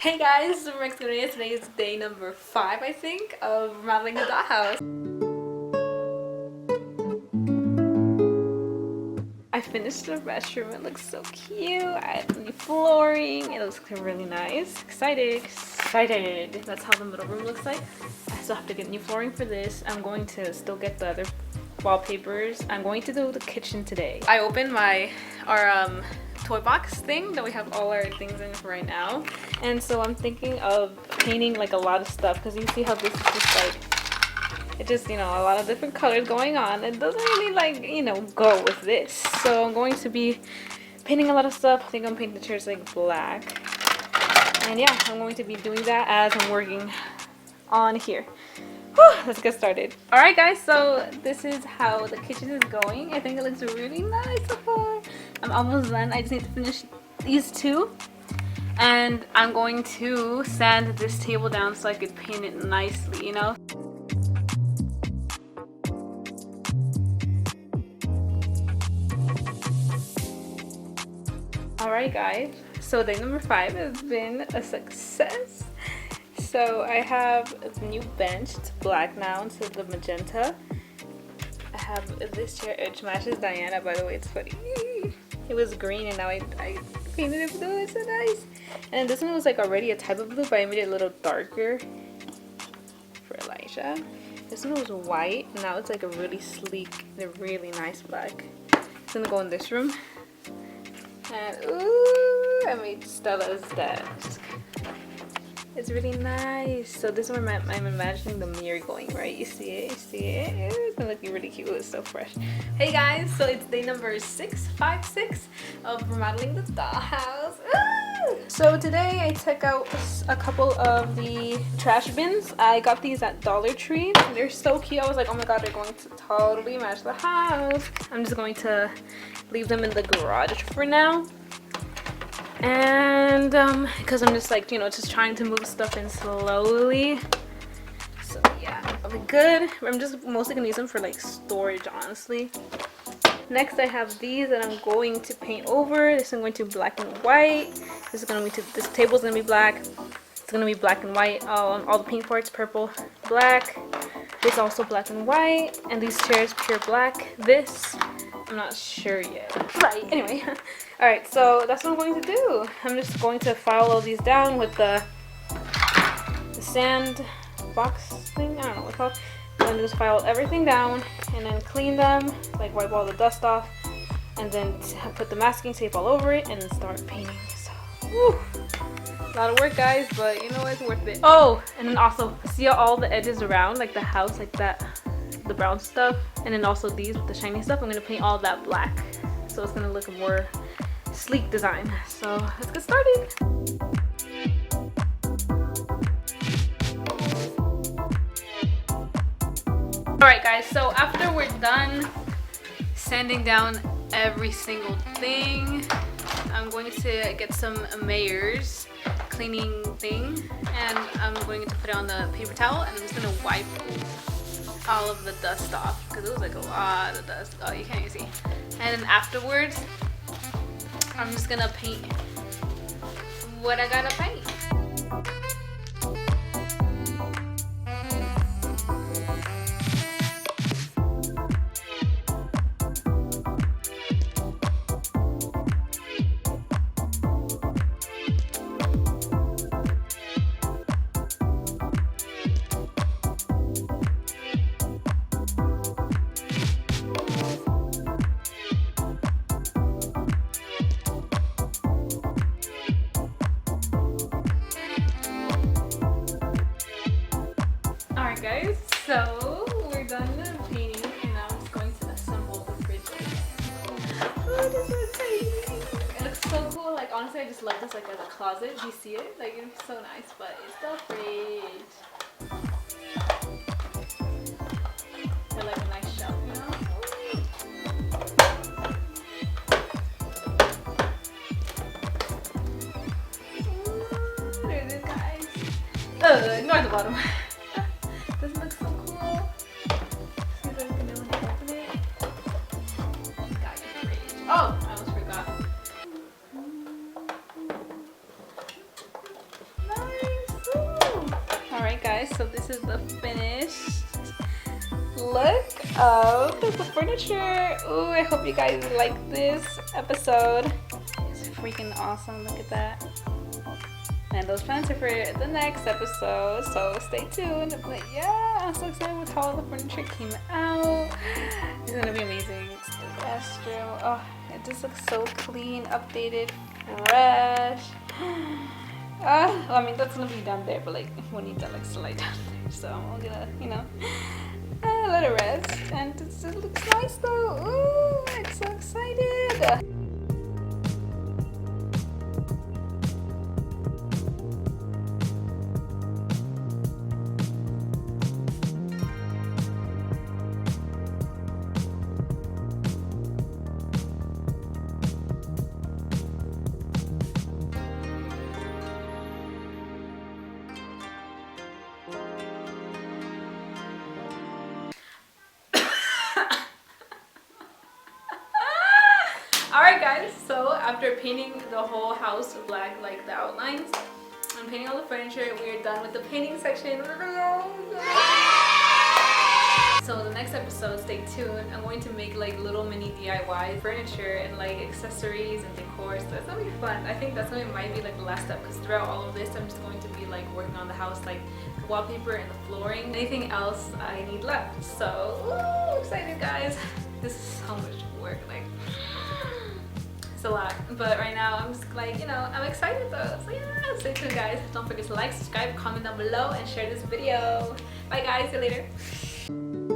Hey guys, superMEXICANMIAAA. Today is day number 5, I think, of remodeling the dollhouse. I finished the restroom. It looks so cute. I have new flooring. It looks really nice. Excited. That's how the middle room looks like. I still have to get new flooring for this. I'm going to still get the other wallpapers. I'm going to do the kitchen today. I opened our toy box thing that we have all our things in for right now, and so I'm thinking of painting like a lot of stuff, because you see how this is just like, it just, you know, a lot of different colors going on. It doesn't really, like, you know, go with this. So I'm going to be painting a lot of stuff. I think I'm painting the chairs like black, and yeah, I'm going to be doing that as I'm working on here. Whew, let's get started. Alright guys, so this is how the kitchen is going. I think it looks really nice so far. I'm almost done. I just need to finish these two, and I'm going to sand this table down so I could paint it nicely, you know. Alright guys, so day number 5 has been a success. So I have a new bench. It's black now instead of the magenta. I have this chair, which matches Diana, by the way. It's funny. It was green and now I painted it blue. It's so nice. And this one was like already a type of blue, but I made it a little darker for Elijah. This one was white, and now it's like a really sleek, really nice black. It's gonna go in this room. And ooh, I made Stella's desk. It's really nice. So this one I'm imagining the mirror going, right? You see it? You see it? It's looking really cute. It's so fresh. Hey guys, so it's day number 6 of remodeling the dollhouse. Ooh! So today I took out a couple of the trash bins. I got these at Dollar Tree. They're so cute. I was like, oh my god, they're going to totally match the house. I'm just going to leave them in the garage for now. And because I'm just like, you know, just trying to move stuff in slowly. So yeah, I'll be good. I'm just mostly gonna use them for like storage, honestly. Next I have these that I'm going to paint over. This is going to be black and white. This table is gonna be black. It's gonna be black and white. All the paint parts purple, black. This also black and white. And these chairs pure black. This, I'm not sure yet. Right, anyway. Alright, so that's what I'm going to do. I'm just going to file all these down with the sand box thing. I don't know what it's called. I'm going to just file everything down and then clean them, like wipe all the dust off, and then put the masking tape all over it and then start painting. So, whew, a lot of work, guys, but you know what? It's worth it. Oh, and then also, see all the edges around, like the house, like that, the brown stuff, and then also these with the shiny stuff. I'm going to paint all that black, so it's going to look more sleek design. So let's get started. Alright guys, so after we're done sanding down every single thing, I'm going to get some Mayors cleaning thing, and I'm going to put it on the paper towel, and I'm just going to wipe all of the dust off, because it was like a lot of dust. Oh, you can't even see. And then afterwards, I'm just gonna paint what I gotta paint. Guys, so we're done painting, and now I'm just going to assemble the fridge. Oh, this is crazy. It looks so cool. Like, honestly, I just love this like as a closet. Do you see it? Like, it's so nice, but it's the fridge. They're like a nice shelf, you know? Ooh, there it is, guys. Ignore the bottom. This looks so cool. See if I can open it. Got your fridge. Oh, I almost forgot. Alright guys, so this is the finished look of the furniture. Ooh, I hope you guys like this episode. It's freaking awesome, look at that. And those plans are for the next episode, so stay tuned. But yeah, I'm so excited with how the furniture came out. It's gonna be amazing. It's the restroom. Oh, it just looks so clean, updated, fresh. I mean, that's gonna be down there, but like we need that like slide down there, so I'm gonna, you know, let it rest. And it looks nice though. Ooh, I'm so excited. Alright guys, so after painting the whole house black, like the outlines, and painting all the furniture, we are done with the painting section. So the next episode, stay tuned. I'm going to make like little mini DIY furniture and like accessories and decor, so that's gonna be fun. I think that's gonna might be like the last step, because throughout all of this I'm just going to be like working on the house, like the wallpaper and the flooring. Anything else I need left. So ooh, excited guys. This is so much work, like it's a lot, but right now I'm just like, you know, I'm excited though. So yeah, stay tuned guys. Don't forget to like, subscribe, comment down below, and share this video. Bye guys, see you later.